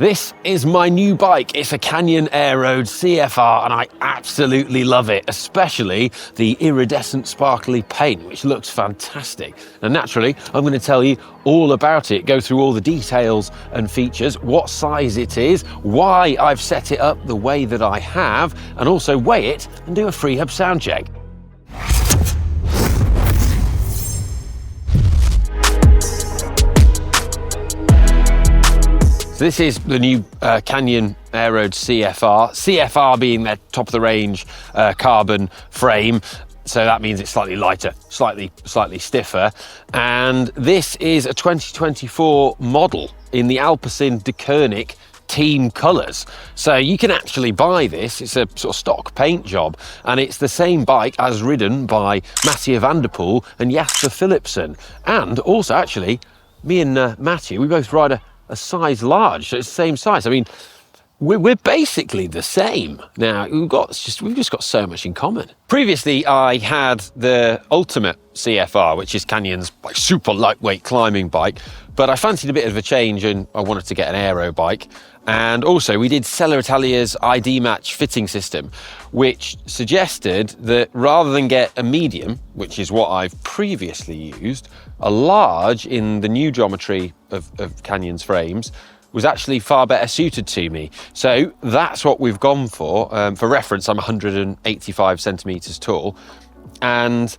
This is my new bike. It's a Canyon Aeroad CFR and I absolutely love it, especially the iridescent sparkly paint, which looks fantastic. And naturally, I'm going to tell you all about it, go through all the details and features, what size it is, why I've set it up the way that I have, and also weigh it and do a Freehub sound check. This is the new Canyon Aeroad CFR. CFR being their top of the range carbon frame. So that means it's slightly lighter, slightly stiffer. And this is a 2024 model in the Alpecin-Deceuninck team colours. So you can actually buy this. It's a sort of stock paint job, and it's the same bike as ridden by Mathieu van der Poel and Jasper Philipsen. And also actually, me and Matthew, we both ride a size large, so it's the same size. I mean, we're basically the same. Now, we've just got so much in common. Previously, I had the Ultimate CFR, which is Canyon's like super lightweight climbing bike, but I fancied a bit of a change and I wanted to get an aero bike. And also we did Sella Italia's ID Match fitting system, which suggested that rather than get a medium, which is what I've previously used, a large in the new geometry of Canyon's frames was actually far better suited to me. So that's what we've gone for. For reference, I'm 185 centimeters tall, and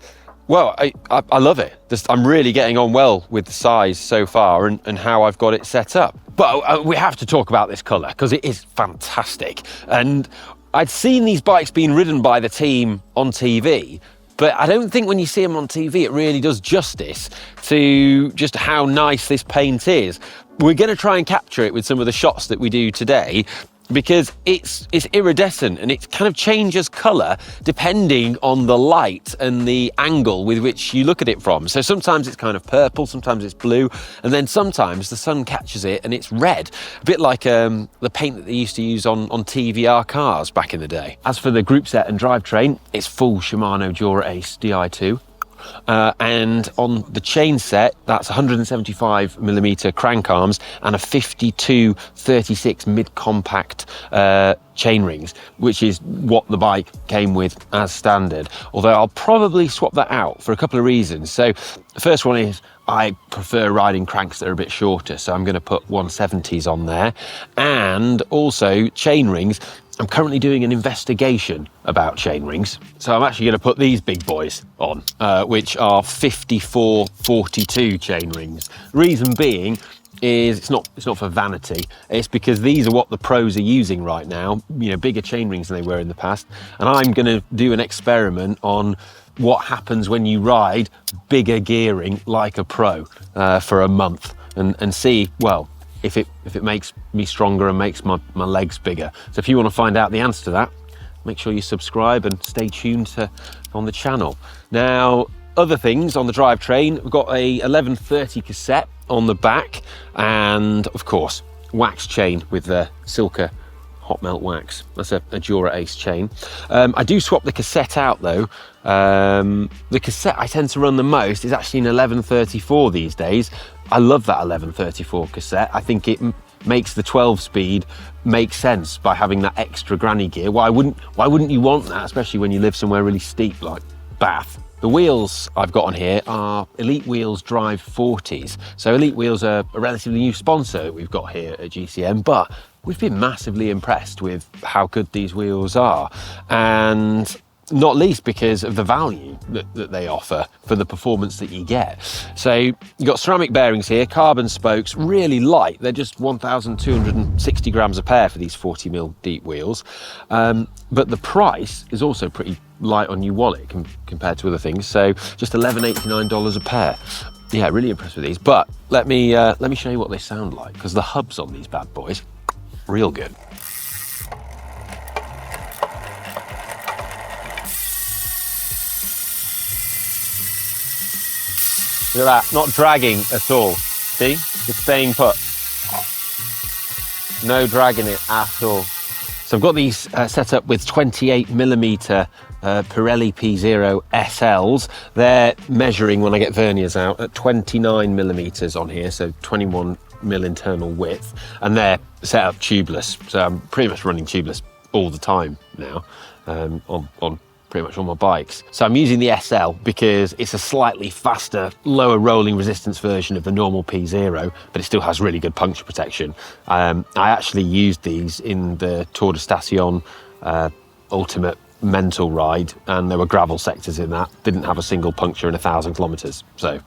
well, I love it. I'm really getting on well with the size so far and how I've got it set up. But we have to talk about this colour because it is fantastic. And I'd seen these bikes being ridden by the team on TV, but I don't think when you see them on TV, it really does justice to just how nice this paint is. We're going to try and capture it with some of the shots that we do today, because it's iridescent and it kind of changes colour depending on the light and the angle with which you look at it from. So sometimes it's kind of purple, sometimes it's blue, and then sometimes the sun catches it and it's red, a bit like the paint that they used to use on TVR cars back in the day. As for the Groupset and drivetrain, it's full Shimano Dura Ace Di2. And on the chain set, that's 175mm crank arms and a 52-36 mid-compact chain rings, which is what the bike came with as standard. Although I'll probably swap that out for a couple of reasons. So the first one is I prefer riding cranks that are a bit shorter, so I'm going to put 170s on there. And also chain rings, I'm currently doing an investigation about chain rings, so I'm actually going to put these big boys on, which are 54-42 chain rings. Reason being is it's not for vanity. It's because these are what the pros are using right now. You know, bigger chain rings than they were in the past, and I'm going to do an experiment on what happens when you ride bigger gearing like a pro for a month, and see, well, if it makes me stronger and makes my legs bigger. So if you want to find out the answer to that, make sure you subscribe and stay tuned on the channel. Now, other things on the drivetrain, we've got a 1130 cassette on the back, and of course, wax chain with the Silka hot melt wax. That's a Dura Ace chain. I do swap the cassette out though. The cassette I tend to run the most is actually an 1134 these days. I love that 1134 cassette. I think it makes the 12-speed make sense by having that extra granny gear. Why wouldn't you want that, especially when you live somewhere really steep like Bath? The wheels I've got on here are Elite Wheels Drive 40s. So Elite Wheels are a relatively new sponsor we've got here at GCN, but we've been massively impressed with how good these wheels are, and not least because of the value that they offer for the performance that you get. So you've got ceramic bearings here, carbon spokes, really light. They're just 1,260 grams a pair for these 40mm deep wheels. But the price is also pretty light on your wallet compared to other things. So just $11.89 a pair. Yeah, really impressed with these. But let me show you what they sound like, because the hubs on these bad boys, real good. Look at that, not dragging at all. See, just staying put. No dragging it at all. So I've got these set up with 28mm Pirelli P0 SLs. They're measuring when I get verniers out at 29mm on here, so 21 mil internal width, and they're set up tubeless. So I'm pretty much running tubeless all the time now on pretty much all my bikes. So I'm using the SL because it's a slightly faster, lower rolling resistance version of the normal P0, but it still has really good puncture protection. I actually used these in the Tour de Station Ultimate mental ride, and there were gravel sectors in that. Didn't have a single puncture in 1,000 kilometers. So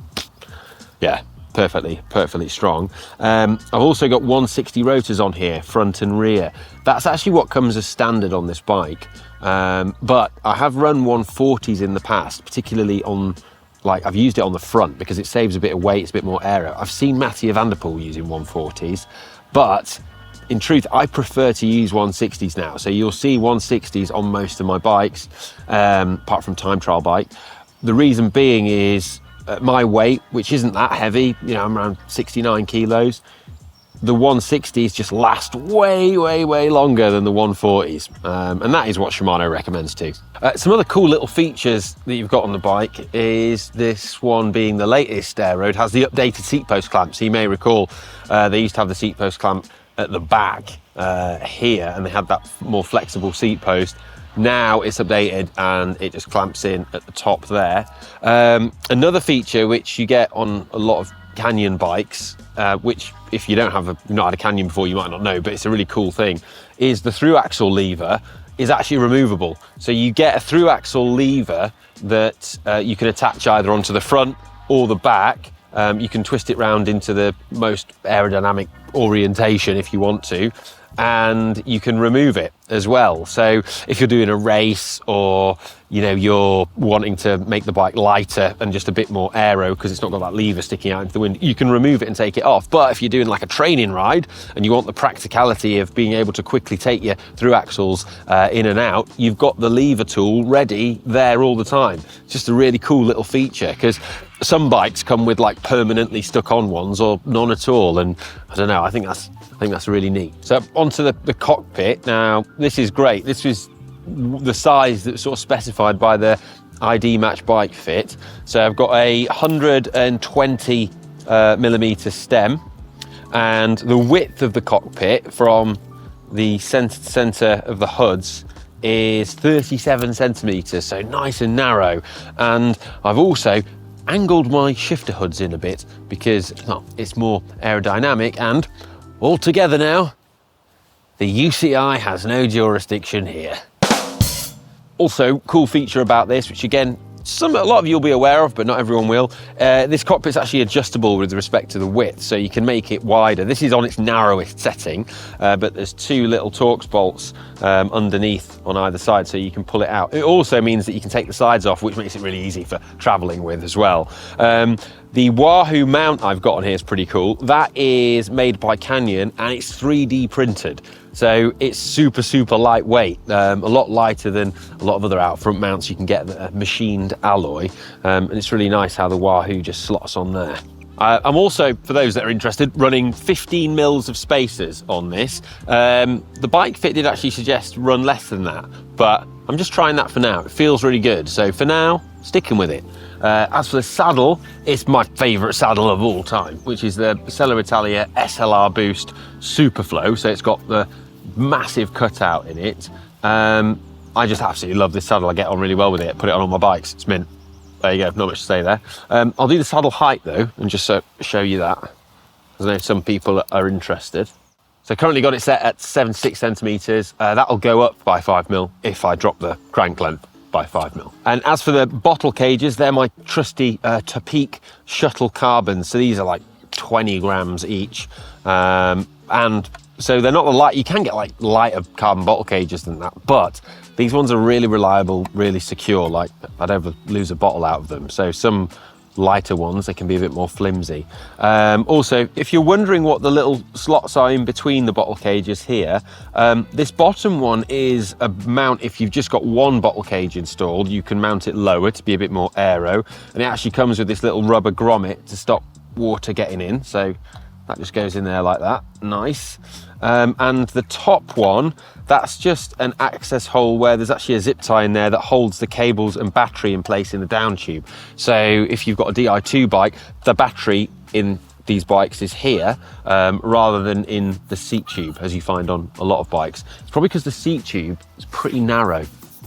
yeah, perfectly strong. I've also got 160 rotors on here, front and rear. That's actually what comes as standard on this bike. But I have run 140s in the past, particularly on, like, I've used it on the front because it saves a bit of weight, it's a bit more aero. I've seen Mathieu van der Poel using 140s, but in truth, I prefer to use 160s now. So you'll see 160s on most of my bikes, apart from time trial bike. The reason being is at my weight, which isn't that heavy, you know, I'm around 69 kilos, the 160s just last way longer than the 140s. And that is what Shimano recommends too. Some other cool little features that you've got on the bike is this one being the latest Aeroad, has the updated seat post clamp. So you may recall they used to have the seat post clamp at the back here, and they had that more flexible seat post. Now it's updated and it just clamps in at the top there. Another feature which you get on a lot of Canyon bikes, which if you don't have you've not had a Canyon before, you might not know, but it's a really cool thing, is the through axle lever is actually removable. So you get a through axle lever that you can attach either onto the front or the back. You can twist it round into the most aerodynamic orientation if you want to, and you can remove it as well. So if you're doing a race, or you know, you're wanting to make the bike lighter and just a bit more aero because it's not got that lever sticking out into the wind, you can remove it and take it off. But if you're doing like a training ride and you want the practicality of being able to quickly take your through axles in and out, you've got the lever tool ready there all the time. It's just a really cool little feature, because some bikes come with like permanently stuck on ones or none at all, and I don't know, I think that's really neat. So onto the cockpit. Now this is great. This is the size that's sort of specified by the ID Match bike fit. So I've got a 120 millimeter stem, and the width of the cockpit from the center of the hoods is 37 centimeters, so nice and narrow. And I've also angled my shifter hoods in a bit because, well, it's more aerodynamic, and all together now, the UCI has no jurisdiction here. Also, cool feature about this, which again, a lot of you will be aware of, but not everyone will. This cockpit's actually adjustable with respect to the width, so you can make it wider. This is on its narrowest setting, but there's two little Torx bolts underneath on either side, so you can pull it out. It also means that you can take the sides off, which makes it really easy for traveling with as well. The Wahoo mount I've got on here is pretty cool. That is made by Canyon, and it's 3D printed. So it's super lightweight, a lot lighter than a lot of other out front mounts you can get that are machined alloy. And it's really nice how the Wahoo just slots on there. I'm also, for those that are interested, running 15 mils of spacers on this. The bike fit did actually suggest run less than that, but I'm just trying that for now. It feels really good. So for now, sticking with it. As for the saddle, it's my favourite saddle of all time, which is the Selle Italia SLR Boost Superflow. So it's got the massive cutout in it. I just absolutely love this saddle. I get on really well with it. Put it on all my bikes. It's mint. There you go. Not much to say there. I'll do the saddle height though, and just show you that. I know some people are interested. So currently got it set at 76 centimeters. That'll go up by 5 mil if I drop the crank length by 5 mil. And as for the bottle cages, they're my trusty Topeak shuttle carbons. So these are like 20 grams each. And so they're not the light, you can get like lighter carbon bottle cages than that, but these ones are really reliable, really secure. Like I'd ever lose a bottle out of them. So some lighter ones, they can be a bit more flimsy. Also, if you're wondering what the little slots are in between the bottle cages here, this bottom one is a mount. If you've just got one bottle cage installed, you can mount it lower to be a bit more aero, and it actually comes with this little rubber grommet to stop water getting in. So that just goes in there like that, nice. And the top one, that's just an access hole where there's actually a zip tie in there that holds the cables and battery in place in the down tube. So if you've got a Di2 bike, the battery in these bikes is here rather than in the seat tube, as you find on a lot of bikes. It's probably because the seat tube is pretty narrow,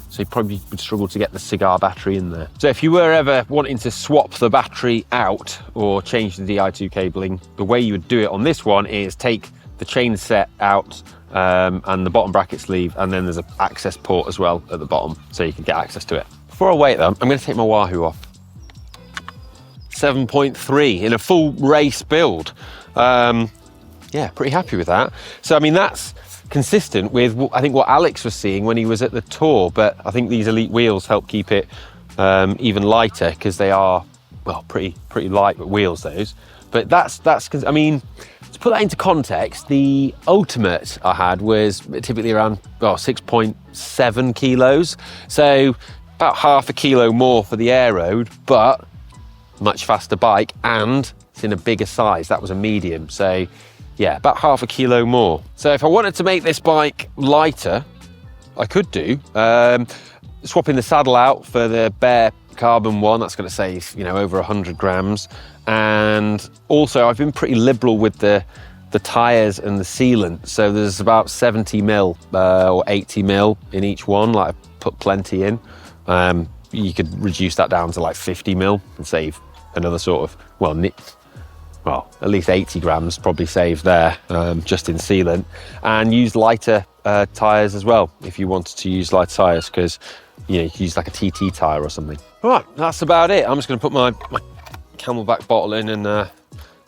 so you probably would struggle to get the cigar battery in there. So if you were ever wanting to swap the battery out or change the Di2 cabling, the way you would do it on this one is take the chain set out and the bottom bracket sleeve, and then there's an access port as well at the bottom, so you can get access to it. Before I wait though, I'm going to take my Wahoo off. 7.3 in a full race build. Yeah, pretty happy with that. So I mean, that's consistent with I think what Alex was seeing when he was at the Tour, but I think these Elite wheels help keep it even lighter, because they are, well, pretty light wheels, those. But that's I mean, to put that into context, the Ultimate I had was typically around 6.7 kilos, so about half a kilo more for the Aeroad, but much faster bike, and it's in a bigger size. That was a medium, so yeah, about half a kilo more. So if I wanted to make this bike lighter, I could do swapping the saddle out for the bare carbon one. That's going to save, you know, over 100 grams. And also I've been pretty liberal with the tyres and the sealant, so there's about 70 mil or 80 mil in each one. Like, I put plenty in. You could reduce that down to like 50 mil and save another sort of, well, at least 80 grams probably saved there, just in sealant. And use lighter tyres as well if you wanted to use lighter tyres, because you could use like a TT tyre or something. All right, that's about it. I'm just going to put my Camelback bottle in and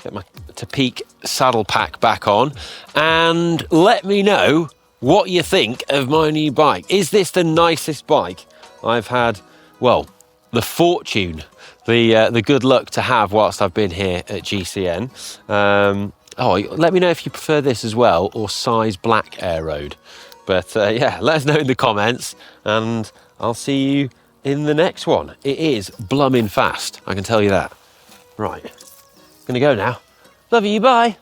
get my Topeak saddle pack back on, and let me know what you think of my new bike. Is this the nicest bike I've had? Well, the fortune, the good luck to have whilst I've been here at GCN. Let me know if you prefer this as well, or size black Aeroad. But yeah, let us know in the comments, and I'll see you in the next one. It is blooming fast, I can tell you that. Right, gonna go now. Love you, bye.